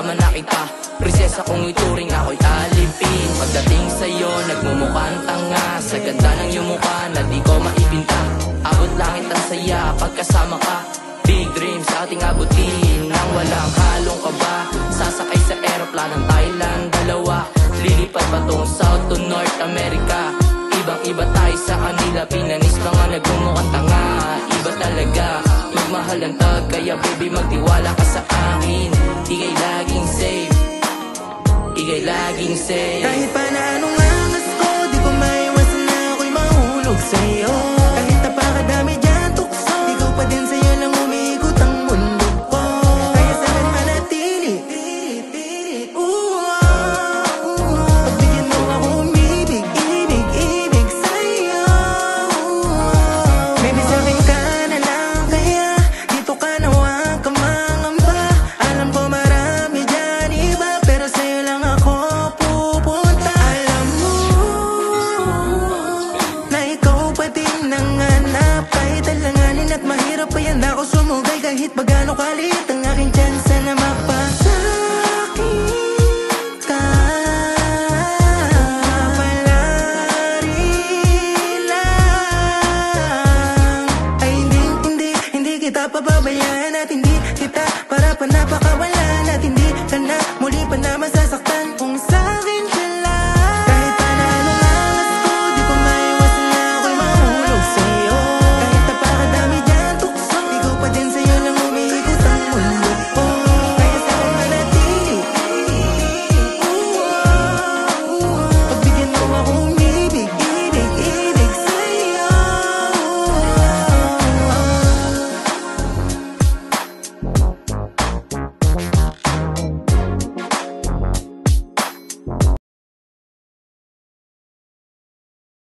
kasama na kita. Prinsesa kong ituring ako'y alipin. Pagdating sa'yo nagmumukhang tanga, sa ganda ng iyong mukha na di ko maipinta. Abot langit ang saya pagkasama ka. Big dreams ating abutin nang walang halong kaba. Sasakay sa aeroplanong Thailand, dalawa. Lilipad patong South to North America. Ibang-iba tayo sa kanila, pinanis mga nagmumukhang tanga. Iba talaga, magmahal ang tag, kaya baby magtiwala ka sa akin. Ika'y laging safe, ika'y laging safe. Kahit pa na anong angas ko, di ko maiwasan na ako'y mahulog sa'yo. Kahit napakadami dyan tukso, di ko pa din sa'yo lang umiikot ang mundo ko. Kaya sa'kin manatili, pagbigyan mo ako umibig, ibig sa'yo. Baby sa'kin ka na lang, kaya dito ka na huwag ka mangamba. Alam ko marami dyan iba, pero sa'yo lang ako pupunta. Alam mo na ikaw pa din nanganap. Kahit alanganin at mahirap pa yan ako sumugay. Kahit pagano kalit ang aking tsansa na mapasakit ka. Palari lang ay hindi kita pababayaan at hindi kita para pa napakawala.